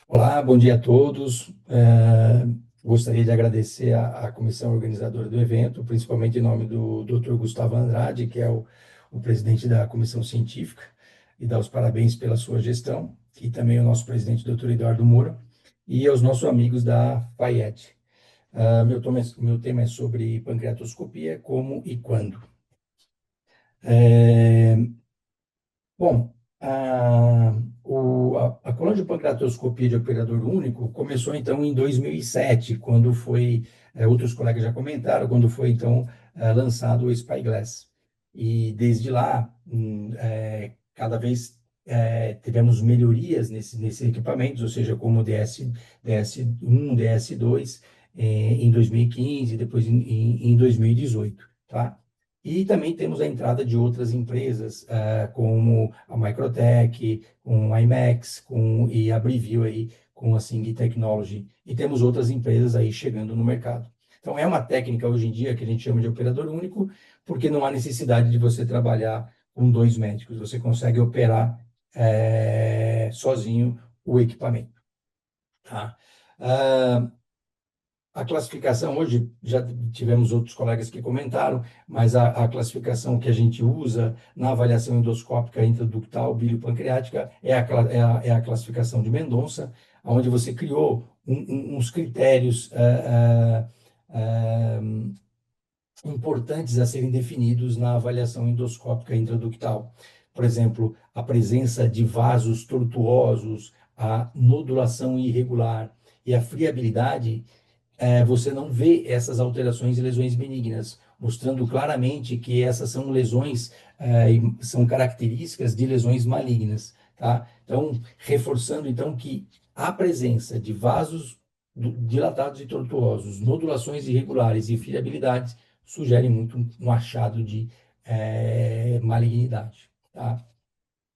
Olá, bom dia a todos. Gostaria de agradecer à comissão organizadora do evento, principalmente em nome do Dr. Gustavo Andrade, que é o presidente da comissão científica, e dar os parabéns pela sua gestão, e também ao nosso presidente, Dr. Eduardo Moura, e aos nossos amigos da FAIET. Meu tema é sobre pancreatoscopia, como e quando. É, Bom, a colangiopancreatoscopia de operador único começou então em 2007, quando foi, outros colegas já comentaram, quando foi então lançado o Spyglass. E desde lá, cada vez tivemos melhorias nesses equipamentos, ou seja, como o DS1, DS2, em 2015, depois em 2018, tá? E também temos a entrada de outras empresas, como a Microtech, com a IMAX, e a Brivio aí, com a Sing Technology. E temos outras empresas aí chegando no mercado. Então, é uma técnica hoje em dia que a gente chama de operador único, porque não há necessidade de você trabalhar com dois médicos. Você consegue operar sozinho o equipamento, tá? Ah, a classificação, hoje já tivemos outros colegas que comentaram, mas a classificação que a gente usa na avaliação endoscópica intraductal biliopancreática é a classificação de Mendonça, onde você criou uns critérios importantes a serem definidos na avaliação endoscópica intraductal. Por exemplo, a presença de vasos tortuosos, a nodulação irregular e a friabilidade. Você não vê essas alterações e lesões benignas, mostrando claramente que essas são lesões, são características de lesões malignas, tá? Então, reforçando então que a presença de vasos dilatados e tortuosos, nodulações irregulares e friabilidades sugere muito um achado de malignidade, tá?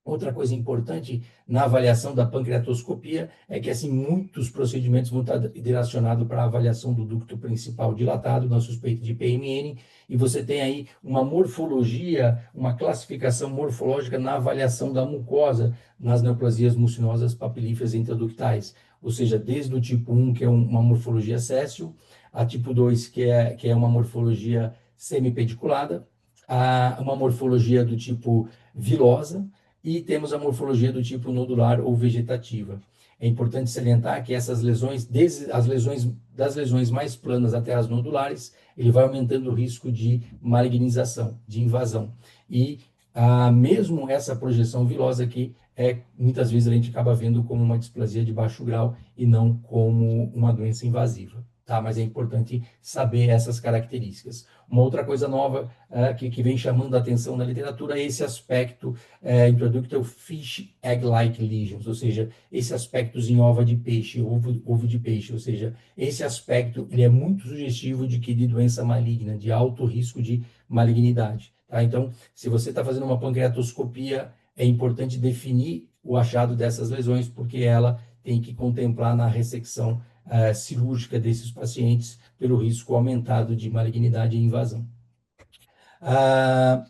Outra coisa importante na avaliação da pancreatoscopia é que, assim, muitos procedimentos vão estar direcionados para a avaliação do ducto principal dilatado na suspeita de PMN, e você tem aí uma morfologia, uma classificação morfológica na avaliação da mucosa nas neoplasias mucinosas papilíferas intraductais, ou seja, desde o tipo 1, que é uma morfologia séssil, a tipo 2, que é uma morfologia semipediculada, a uma morfologia do tipo vilosa, e temos a morfologia do tipo nodular ou vegetativa. É importante salientar que essas lesões, desde as lesões das lesões mais planas até as nodulares, ele vai aumentando o risco de malignização, de invasão. E mesmo essa projeção vilosa aqui, muitas vezes a gente acaba vendo como uma displasia de baixo grau e não como uma doença invasiva. Tá? Mas é importante saber essas características. Uma outra coisa nova que vem chamando a atenção na literatura é esse aspecto introductal fish egg-like lesions, ou seja, esse aspecto em ova de peixe, ovo de peixe, ou seja, esse aspecto ele é muito sugestivo de doença maligna, de alto risco de malignidade. Tá? Então, se você está fazendo uma pancreatoscopia, é importante definir o achado dessas lesões, porque ela tem que contemplar na ressecção cirúrgica desses pacientes pelo risco aumentado de malignidade e invasão.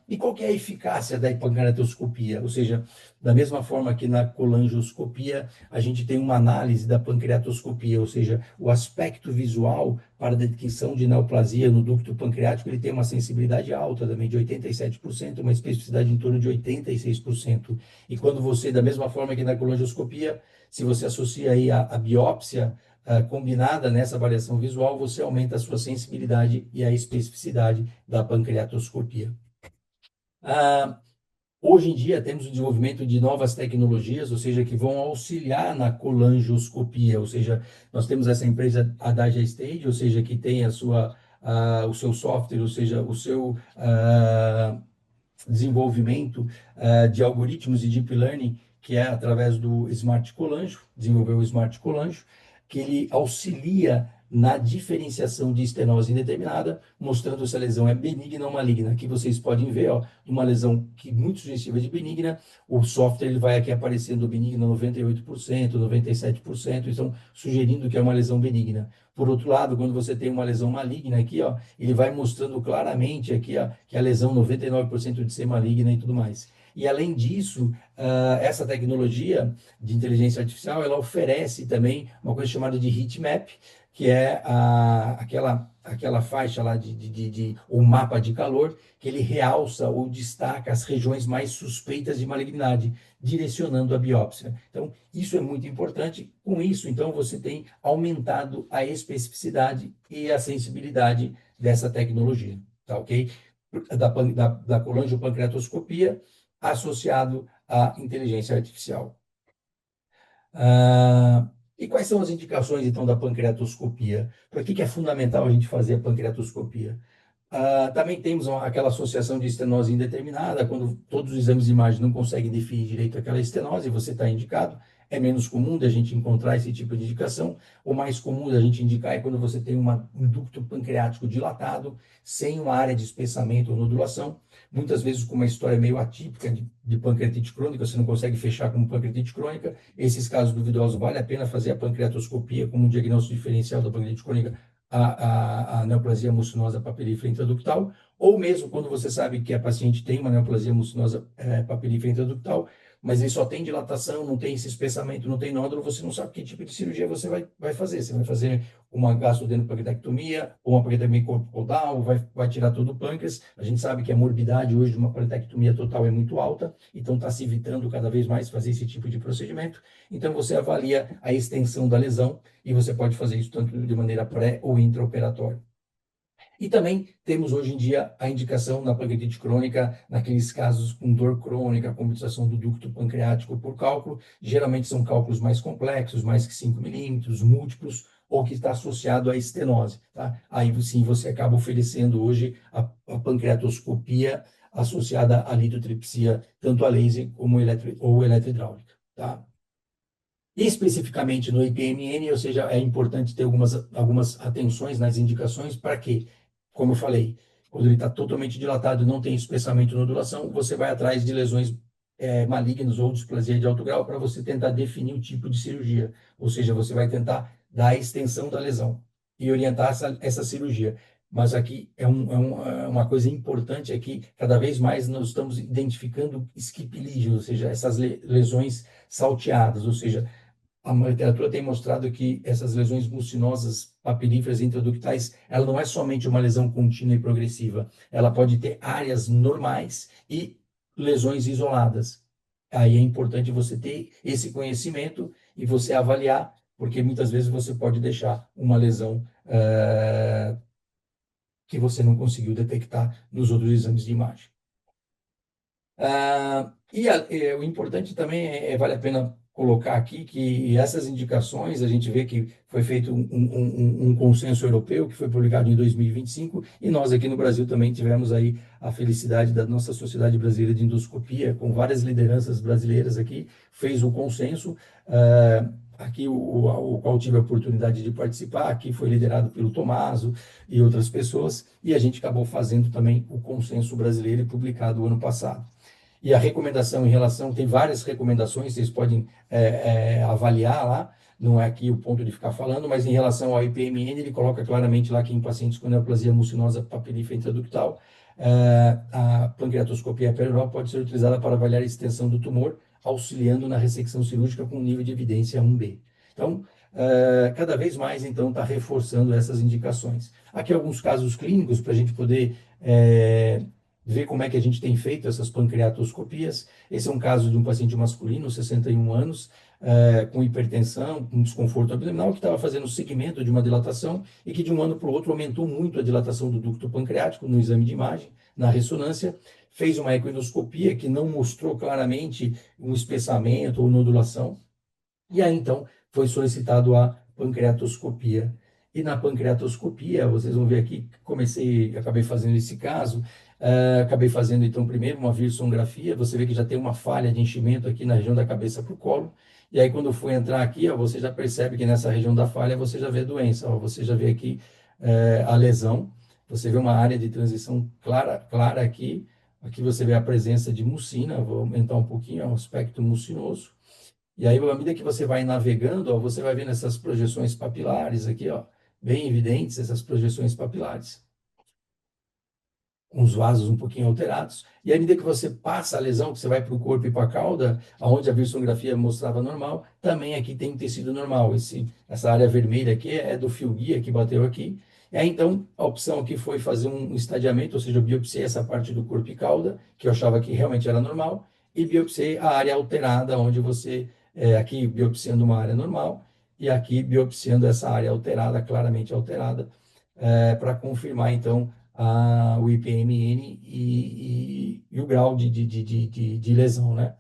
E qual que é a eficácia da pancreatoscopia? Ou seja, da mesma forma que na colangioscopia, a gente tem uma análise da pancreatoscopia, ou seja, o aspecto visual para a detecção de neoplasia no ducto pancreático, ele tem uma sensibilidade alta também, de 87%, uma especificidade em torno de 86%. E quando você, da mesma forma que na colangioscopia, se você associa aí a biópsia, combinada nessa avaliação visual, você aumenta a sua sensibilidade e a especificidade da pancreatoscopia. Ah, Hoje em dia temos o desenvolvimento de novas tecnologias, ou seja, que vão auxiliar na colangioscopia, ou seja, nós temos essa empresa, a DigiStage, ou seja, que tem o seu software, ou seja, o seu desenvolvimento de algoritmos de deep learning, que é através do Smart Colangio, desenvolveu o Smart Colangio, que ele auxilia na diferenciação de estenose indeterminada, mostrando se a lesão é benigna ou maligna. Aqui vocês podem ver, ó, uma lesão que muito sugestiva de benigna, o software ele vai aqui aparecendo benigna 98%, 97%, então sugerindo que é uma lesão benigna. Por outro lado, quando você tem uma lesão maligna aqui, ó, ele vai mostrando claramente aqui, ó, que a lesão 99% de ser maligna e tudo mais. E além disso, essa tecnologia de inteligência artificial, ela oferece também uma coisa chamada de heat map, que é aquela faixa lá o mapa de calor, que ele realça ou destaca as regiões mais suspeitas de malignidade, direcionando a biópsia. Então, isso é muito importante. Com isso, então, você tem aumentado a especificidade e a sensibilidade dessa tecnologia, tá ok? Da colangiopancreatoscopia associado à inteligência artificial. E quais são as indicações, então, da pancreatoscopia? Por que é fundamental a gente fazer a pancreatoscopia? Também temos aquela associação de estenose indeterminada, quando todos os exames de imagem não conseguem definir direito aquela estenose, você está indicado. É menos comum da gente encontrar esse tipo de indicação. O mais comum da gente indicar é quando você tem um ducto pancreático dilatado, sem uma área de espessamento ou nodulação, muitas vezes com uma história meio atípica de pancreatite crônica, você não consegue fechar como pancreatite crônica. Esses casos duvidosos, vale a pena fazer a pancreatoscopia como um diagnóstico diferencial da pancreatite crônica, a neoplasia mucinosa papilífera intraductal, ou mesmo quando você sabe que a paciente tem uma neoplasia mucinosa papilífera intraductal, mas ele só tem dilatação, não tem esse espessamento, não tem nódulo, você não sabe que tipo de cirurgia você vai fazer. Você vai fazer uma gastrocpancreatectomia ou uma pancreatectomia corpodal, vai tirar todo o pâncreas. A gente sabe que a morbidade hoje de uma pancreatectomia total é muito alta, então está se evitando cada vez mais fazer esse tipo de procedimento. Então você avalia a extensão da lesão e você pode fazer isso tanto de maneira pré ou intraoperatória. E também temos hoje em dia a indicação na pancreatite crônica, naqueles casos com dor crônica, com obstrução do ducto pancreático por cálculo. Geralmente são cálculos mais complexos, mais que 5 milímetros, múltiplos, ou que está associado à estenose. Tá? Aí sim você acaba oferecendo hoje a pancreatoscopia associada à litotripsia, tanto a laser como ou eletrohidráulica. Tá? Especificamente no IPMN, ou seja, é importante ter algumas atenções nas indicações para que, como eu falei, quando ele está totalmente dilatado e não tem espessamento e nodulação, você vai atrás de lesões malignas ou displasia de alto grau para você tentar definir o tipo de cirurgia. Ou seja, você vai tentar dar a extensão da lesão e orientar essa cirurgia. Mas aqui uma coisa importante é que cada vez mais nós estamos identificando skip lesions, ou seja, essas lesões salteadas, ou seja, a literatura tem mostrado que essas lesões mucinosas papilíferas intraductais, ela não é somente uma lesão contínua e progressiva, ela pode ter áreas normais e lesões isoladas. Aí é importante você ter esse conhecimento e você avaliar, porque muitas vezes você pode deixar uma lesão que você não conseguiu detectar nos outros exames de imagem. O importante também vale a pena colocar aqui que essas indicações, a gente vê que foi feito um consenso europeu, que foi publicado em 2025, e nós aqui no Brasil também tivemos aí a felicidade da nossa Sociedade Brasileira de Endoscopia, com várias lideranças brasileiras aqui, fez o consenso, aqui o qual tive a oportunidade de participar, aqui foi liderado pelo Tomaso e outras pessoas, e a gente acabou fazendo também o consenso brasileiro e publicado o ano passado. E a recomendação em relação, tem várias recomendações, vocês podem avaliar lá, não é aqui o ponto de ficar falando, mas em relação ao IPMN, ele coloca claramente lá que em pacientes com neoplasia mucinosa papilífera intraductal, a pancreatoscopia perioral pode ser utilizada para avaliar a extensão do tumor, auxiliando na ressecção cirúrgica com nível de evidência 1B. Então, cada vez mais, então, está reforçando essas indicações. Aqui alguns casos clínicos para a gente poder ver como é que a gente tem feito essas pancreatoscopias. Esse é um caso de um paciente masculino, 61 anos, com hipertensão, com desconforto abdominal, que estava fazendo segmento de uma dilatação e que de um ano para o outro aumentou muito a dilatação do ducto pancreático no exame de imagem, na ressonância, fez uma ecoendoscopia que não mostrou claramente um espessamento ou nodulação, e aí então foi solicitado a pancreatoscopia. E na pancreatoscopia, vocês vão ver aqui, acabei fazendo esse caso, acabei fazendo então primeiro uma virssonografia, você vê que já tem uma falha de enchimento aqui na região da cabeça para o colo, e aí quando for entrar aqui, ó, você já percebe que nessa região da falha você já vê a doença, ó, você já vê aqui a lesão, você vê uma área de transição clara aqui você vê a presença de mucina, vou aumentar um pouquinho, é um aspecto mucinoso. E aí, à medida que você vai navegando, ó, você vai vendo essas projeções papilares aqui, ó, bem evidentes, essas projeções papilares. com os vasos um pouquinho alterados. E à medida que você passa a lesão, que você vai para o corpo e para a cauda, aonde a virsonografia mostrava normal, também aqui tem um tecido normal. Essa área vermelha aqui é do fio guia que bateu aqui. E aí, então, a opção aqui foi fazer um estadiamento, ou seja, eu biopsiei essa parte do corpo e cauda, que eu achava que realmente era normal, e biopsiei a área alterada, onde você, aqui biopsiando uma área normal, e aqui biopsiando essa área alterada, claramente alterada, para confirmar, então, o IPMN e o grau de lesão, né?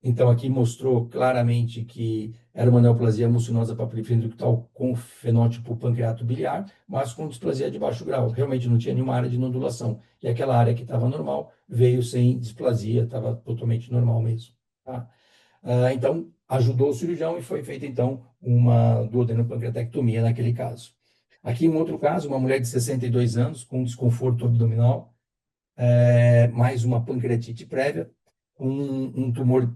Então, aqui mostrou claramente que era uma neoplasia mucinosa papilífera ductal com fenótipo pancreato biliar, mas com displasia de baixo grau. Realmente não tinha nenhuma área de nodulação. E aquela área que estava normal veio sem displasia, estava totalmente normal mesmo. Tá? Então, ajudou o cirurgião e foi feita, então, uma duodenopancreatectomia naquele caso. Aqui, um outro caso, uma mulher de 62 anos com desconforto abdominal, mais uma pancreatite prévia, um tumor,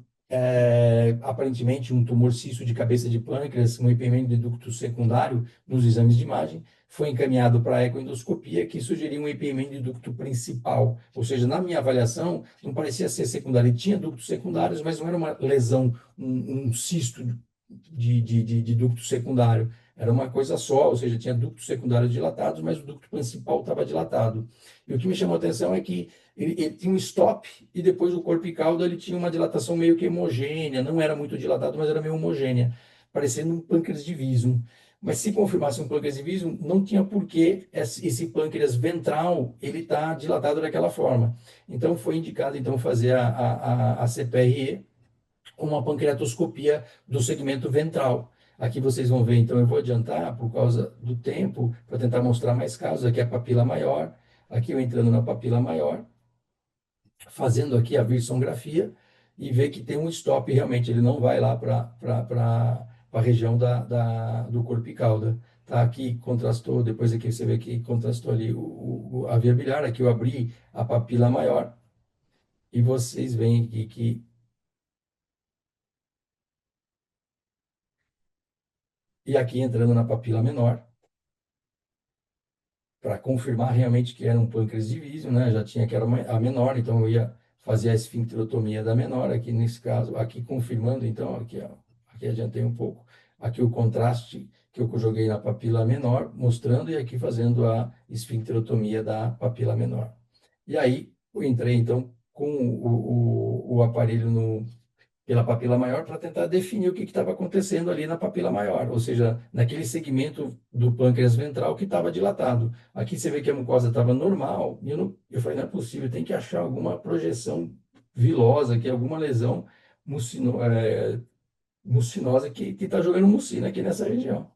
aparentemente um tumor cisto de cabeça de pâncreas, um impedimento de ducto secundário nos exames de imagem, foi encaminhado para a ecoendoscopia, que sugeriu um impedimento de ducto principal, ou seja, na minha avaliação, não parecia ser secundário, ele tinha ductos secundários, mas não era uma lesão, um cisto de ducto secundário, era uma coisa só, ou seja, tinha ductos secundários dilatados, mas o ducto principal estava dilatado. E o que me chamou a atenção é que ele tinha um stop e depois o corpo e cauda ele tinha uma dilatação meio que homogênea, não era muito dilatado, mas era meio homogênea, parecendo um pâncreas de Visum. Mas se confirmasse um pâncreas de Visum, não tinha por que esse pâncreas ventral ele tá dilatado daquela forma. Então foi indicado então fazer a CPRE com uma pancreatoscopia do segmento ventral. Aqui vocês vão ver, então eu vou adiantar por causa do tempo, para tentar mostrar mais casos. Aqui é a papila maior, aqui eu entrando na papila maior, fazendo aqui a vissonografia e ver que tem um stop realmente, ele não vai lá para a região do corpo e cauda. Tá? Aqui contrastou, depois aqui você vê que contrastou ali a via biliar, aqui eu abri a papila maior e vocês veem aqui que, e aqui entrando na papila menor, para confirmar realmente que era um pâncreas divísio, né? Já tinha que era a menor, então eu ia fazer a esfincterotomia da menor, aqui nesse caso, aqui confirmando, então, aqui, ó, aqui adiantei um pouco, aqui o contraste que eu joguei na papila menor, mostrando, e aqui fazendo a esfincterotomia da papila menor. E aí, eu entrei, então, com o aparelho pela papila maior para tentar definir o que estava acontecendo ali na papila maior, ou seja, naquele segmento do pâncreas ventral que estava dilatado. Aqui você vê que a mucosa estava normal, e eu falei, não é possível, tem que achar alguma projeção vilosa, aqui, alguma lesão mucinosa que está jogando mucina aqui nessa região.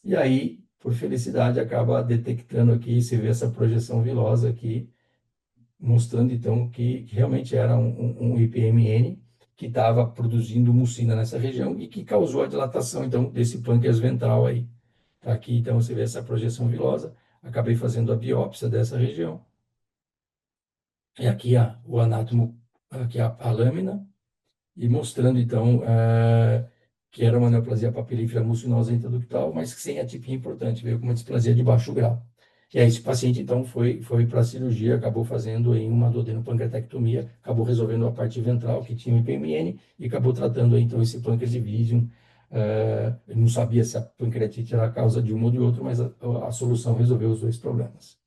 E aí, por felicidade, acaba detectando aqui, você vê essa projeção vilosa aqui, mostrando então que realmente era um IPMN que estava produzindo mucina nessa região e que causou a dilatação então desse pâncreas ventral aí. Tá aqui então você vê essa projeção vilosa. Acabei fazendo a biópsia dessa região. E aqui o anátomo, aqui a lâmina, e mostrando então que era uma neoplasia papilífera mucinosa intraductal, mas sem atipia importante, veio com uma displasia de baixo grau. E aí esse paciente então foi para a cirurgia, acabou fazendo em uma duodenopancreatectomia, acabou resolvendo a parte ventral que tinha o IPMN e acabou tratando aí, então esse pâncreas de Visium. Ele não sabia se a pancreatite era a causa de um ou de outro, mas a solução resolveu os dois problemas.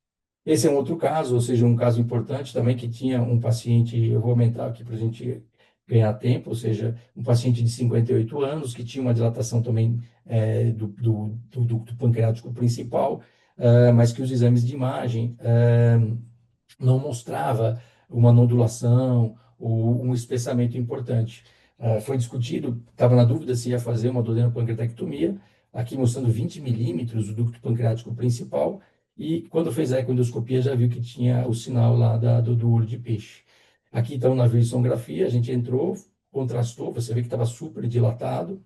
Esse é um outro caso, ou seja, um caso importante também que tinha um paciente, eu vou aumentar aqui para a gente ganhar tempo, ou seja, um paciente de 58 anos que tinha uma dilatação também do ducto pancreático principal, mas que os exames de imagem não mostrava uma nodulação ou um espessamento importante. Foi discutido, estava na dúvida se ia fazer uma duodenopancreatectomia, aqui mostrando 20 milímetros do ducto pancreático principal, e quando fez a ecoendoscopia já viu que tinha o sinal lá do olho de peixe. Aqui então na vissonografia a gente entrou, contrastou, você vê que estava super dilatado.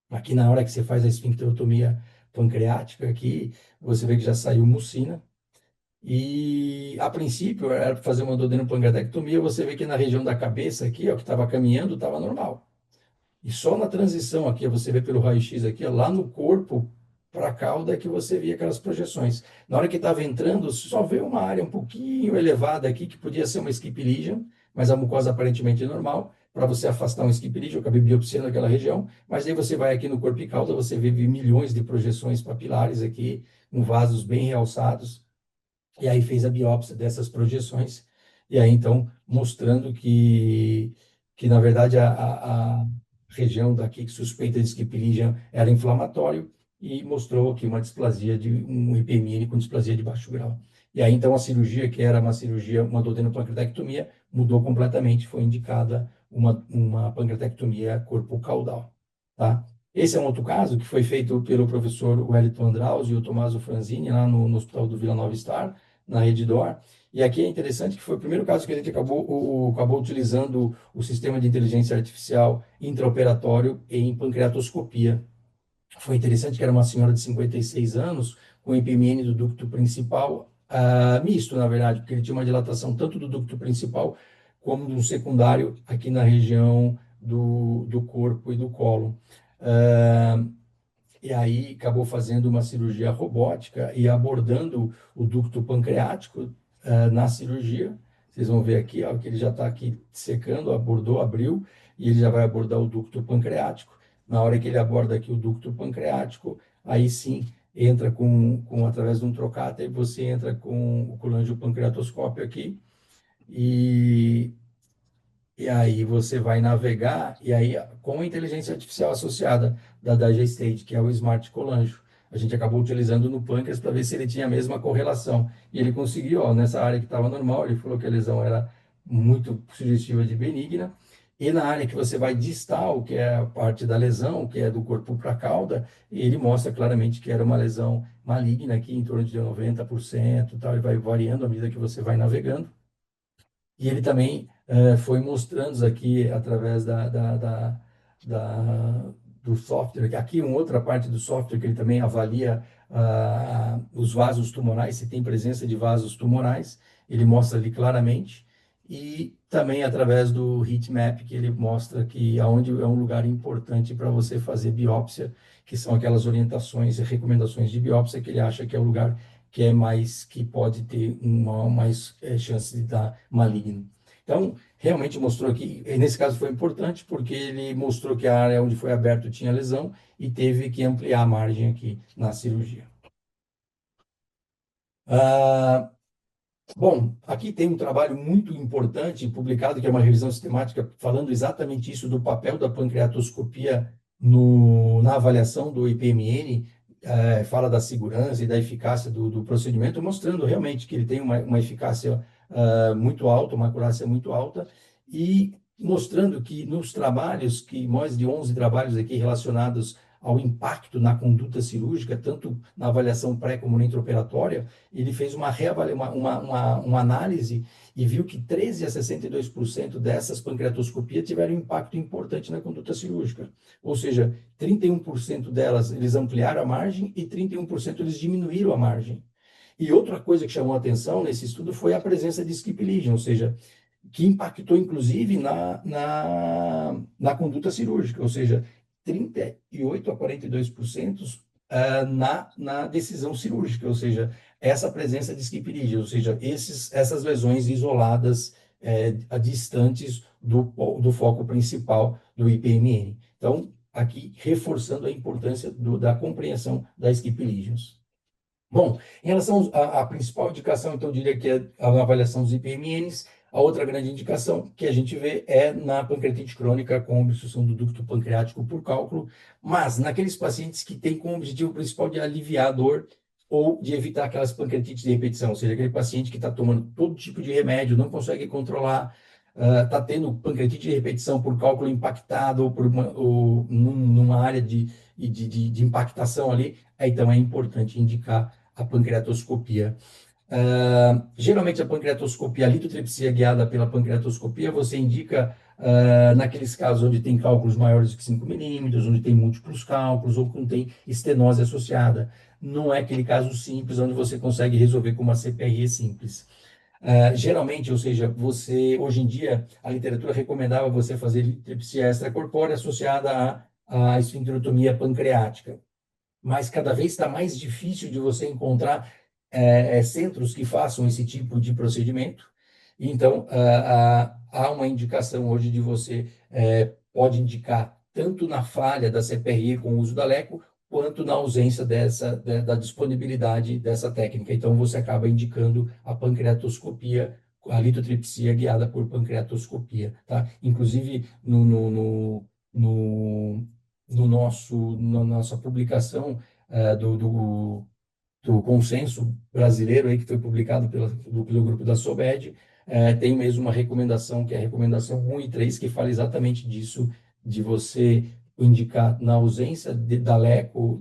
Aqui na hora que você faz a esfincterotomia pancreática, aqui você vê que já saiu mucina. E a princípio era para fazer uma duodenopancreatectomia, você vê que na região da cabeça aqui, ó, que estava caminhando, estava normal. E só na transição aqui, você vê pelo raio-x aqui, ó, lá no corpo para a cauda que você via aquelas projeções. Na hora que estava entrando, você só vê uma área um pouquinho elevada aqui, que podia ser uma skip lesion, mas a mucosa aparentemente é normal, para você afastar um skip lesion, eu acabei biopsiando aquela região, mas aí você vai aqui no corpo e cauda, você vê milhões de projeções papilares aqui, com vasos bem realçados, e aí fez a biópsia dessas projeções, e aí então mostrando que na verdade a região daqui que suspeita de skip lesion era inflamatório e mostrou aqui uma displasia de um IPMN com displasia de baixo grau. E aí então a cirurgia, que era uma cirurgia, uma duodenopancreatectomia, mudou completamente, foi indicada uma pancreatectomia corpo caudal, tá? Esse é um outro caso que foi feito pelo professor Wellington Andraus e o Tommaso Franzini lá no Hospital do Vila Nova Star, na rede DOR. E aqui é interessante que foi o primeiro caso que a gente acabou utilizando o sistema de inteligência artificial intraoperatório em pancreatoscopia. Foi interessante que era uma senhora de 56 anos, com IPMN do ducto principal, misto, na verdade, porque ele tinha uma dilatação tanto do ducto principal como do secundário aqui na região do corpo e do colo. E aí acabou fazendo uma cirurgia robótica e abordando o ducto pancreático na cirurgia. Vocês vão ver aqui, ó, que ele já está aqui secando, abordou, abriu, e ele já vai abordar o ducto pancreático. Na hora que ele aborda aqui o ducto pancreático, aí sim entra através de um trocáter, você entra com o colangiopancreatoscópio aqui, e e aí você vai navegar, e aí com a inteligência artificial associada da Digestate, que é o Smart Colangio, a gente acabou utilizando no pâncreas para ver se ele tinha a mesma correlação. E ele conseguiu, ó, nessa área que estava normal, ele falou que a lesão era muito sugestiva de benigna, e na área que você vai distal, que é a parte da lesão, que é do corpo para a cauda, ele mostra claramente que era uma lesão maligna aqui, em torno de 90%, tal, e vai variando à medida que você vai navegando. E ele também foi mostrando aqui, através do software, aqui uma outra parte do software que ele também avalia os vasos tumorais, se tem presença de vasos tumorais, ele mostra ali claramente, e também através do heatmap, que ele mostra que aonde é um lugar importante para você fazer biópsia, que são aquelas orientações e recomendações de biópsia que ele acha que é o lugar que é mais, que pode ter uma mais chance de dar maligno. Então, realmente mostrou que, nesse caso foi importante, porque ele mostrou que a área onde foi aberto tinha lesão e teve que ampliar a margem aqui na cirurgia. Bom, aqui tem um trabalho muito importante publicado, que é uma revisão sistemática, falando exatamente isso do papel da pancreatoscopia na avaliação do IPMN, fala da segurança e da eficácia do procedimento, mostrando realmente que ele tem uma eficácia muito alta, uma acurácia muito alta, e mostrando que nos trabalhos, que mais de 11 trabalhos aqui relacionados ao impacto na conduta cirúrgica, tanto na avaliação pré como na intraoperatória, ele fez uma análise e viu que 13 a 62% dessas pancreatoscopias tiveram um impacto importante na conduta cirúrgica. Ou seja, 31% delas eles ampliaram a margem e 31% eles diminuíram a margem. E outra coisa que chamou a atenção nesse estudo foi a presença de skip lesion, ou seja, que impactou inclusive na conduta cirúrgica, ou seja, 38 a 42% na decisão cirúrgica, ou seja, essa presença de skip lesion, ou seja, essas lesões isoladas, distantes do foco principal do IPMN. Então, aqui reforçando a importância da compreensão das skip lesions. Bom, em relação à principal indicação, então, eu diria que é a avaliação dos IPMNs. A outra grande indicação que a gente vê é na pancreatite crônica com obstrução do ducto pancreático por cálculo, mas naqueles pacientes que têm como objetivo principal de aliviar a dor ou de evitar aquelas pancreatites de repetição, ou seja, aquele paciente que está tomando todo tipo de remédio, não consegue controlar, está tendo pancreatite de repetição por cálculo impactado ou numa área de impactação ali, então é importante indicar a pancreatoscopia. Geralmente a pancreatoscopia, a litotripsia guiada pela pancreatoscopia, você indica naqueles casos onde tem cálculos maiores de 5 milímetros, onde tem múltiplos cálculos ou quando tem estenose associada. Não é aquele caso simples onde você consegue resolver com uma CPRE simples. Geralmente, ou seja, hoje em dia, a literatura recomendava você fazer litotripsia extracorpórea associada à esfincterotomia pancreática. mas cada vez está mais difícil de você encontrar centros que façam esse tipo de procedimento. Então, há uma indicação hoje de você pode indicar tanto na falha da CPRE com o uso da LECO, quanto na ausência da disponibilidade dessa técnica. Então, você acaba indicando a pancreatoscopia, a litotripsia guiada por pancreatoscopia, tá? Inclusive, no, na nossa publicação do consenso brasileiro aí, que foi publicado pelo grupo da SOBED, tem mesmo uma recomendação, que é a recomendação 1 e 3, que fala exatamente disso, de você indicar na ausência da LECO,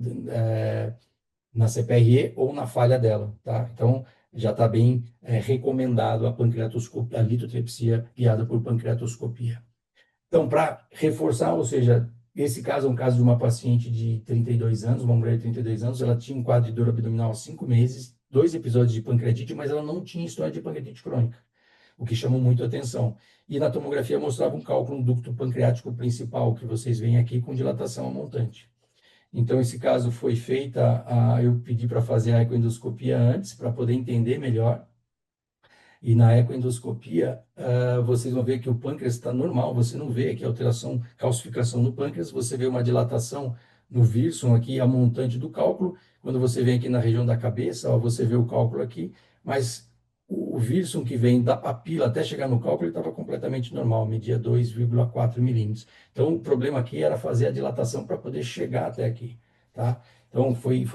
na CPRE ou na falha dela, tá? Então, já está bem recomendado a pancreatoscopia, a litotripsia guiada por pancreatoscopia. Então, para reforçar, ou seja, esse caso é um caso de uma paciente de 32 anos, uma mulher de 32 anos, ela tinha um quadro de dor abdominal há 5 meses, 2 episódios de pancreatite, mas ela não tinha história de pancreatite crônica, o que chamou muito a atenção. E na tomografia mostrava um cálculo no ducto pancreático principal, que vocês veem aqui, com dilatação a montante. Então, esse caso foi feita, eu pedi para fazer a ecoendoscopia antes, para poder entender melhor. E na ecoendoscopia, vocês vão ver que o pâncreas está normal, você não vê aqui alteração, calcificação no pâncreas, você vê uma dilatação no Wirsum aqui, a montante do cálculo. Quando você vem aqui na região da cabeça, ó, você vê o cálculo aqui, mas o Wirsum que vem da papila até chegar no cálculo, ele estava completamente normal, media 2,4 milímetros. Então, o problema aqui era fazer a dilatação para poder chegar até aqui, tá? Então, foi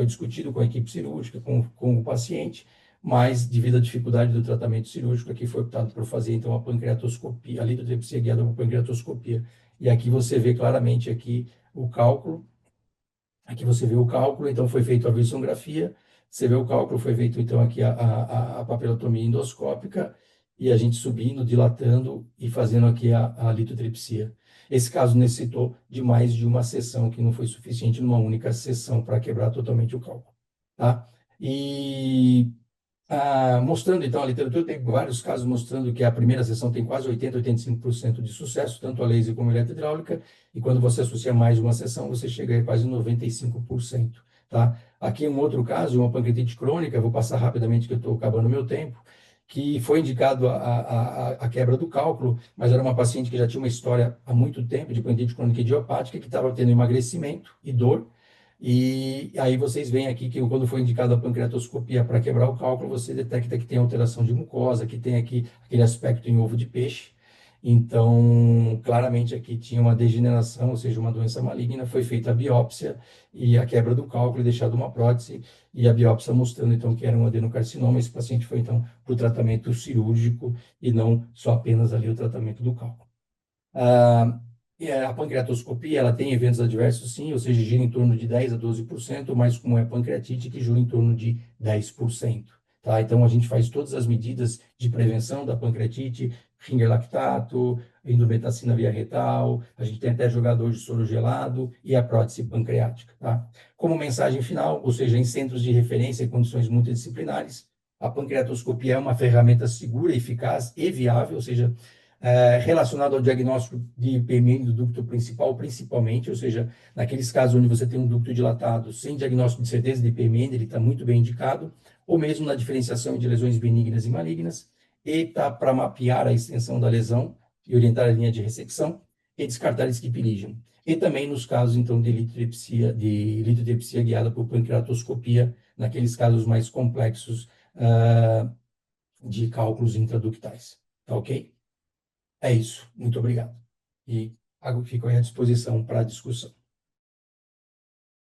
discutido com a equipe cirúrgica, com o paciente, mas devido à dificuldade do tratamento cirúrgico, aqui foi optado por fazer então a pancreatoscopia, a litotripsia guiada por pancreatoscopia. E aqui você vê claramente aqui o cálculo, aqui você vê o cálculo, então foi feita a vissografia, você vê o cálculo, foi feito então aqui a papilotomia endoscópica, e a gente subindo, dilatando e fazendo aqui a litotripsia. Esse caso necessitou de mais de uma sessão, que não foi suficiente numa única sessão para quebrar totalmente o cálculo, tá? E mostrando, então, a literatura tem vários casos mostrando que a primeira sessão tem quase 80, 85% de sucesso, tanto a laser como a eletrohidráulica, e quando você associa mais de uma sessão, você chega a quase 95%, tá? Aqui um outro caso, uma pancreatite crônica, vou passar rapidamente que eu estou acabando o meu tempo, que foi indicado a quebra do cálculo, mas era uma paciente que já tinha uma história há muito tempo de pancreatite crônica idiopática, que estava tendo emagrecimento e dor. E aí vocês veem aqui que quando foi indicada a pancreatoscopia para quebrar o cálculo, você detecta que tem alteração de mucosa, que tem aqui aquele aspecto em ovo de peixe. Então, claramente aqui tinha uma degeneração, ou seja, uma doença maligna, foi feita a biópsia e a quebra do cálculo e deixado uma prótese, e a biópsia mostrando então que era um adenocarcinoma. Esse paciente foi então para o tratamento cirúrgico e não só apenas ali o tratamento do cálculo. A pancreatoscopia, ela tem eventos adversos, sim, ou seja, gira em torno de 10 a 12%, mas como é pancreatite, que gira em torno de 10%. Tá? Então, a gente faz todas as medidas de prevenção da pancreatite, ringer lactato, indometacina via retal, a gente tem até jogador de soro gelado e a prótese pancreática. Tá? Como mensagem final, ou seja, em centros de referência e condições multidisciplinares, a pancreatoscopia é uma ferramenta segura, eficaz e viável, ou seja, relacionado ao diagnóstico de PMN do ducto principal, principalmente, ou seja, naqueles casos onde você tem um ducto dilatado sem diagnóstico de certeza de PMN, ele está muito bem indicado, ou mesmo na diferenciação de lesões benignas e malignas, e está para mapear a extensão da lesão e orientar a linha de ressecção e descartar skip lesion. E também nos casos, então, de litotripsia guiada por pancreatoscopia, naqueles casos mais complexos de cálculos intraductais. Tá ok? É isso. Muito obrigado. E fico aí à disposição para a discussão.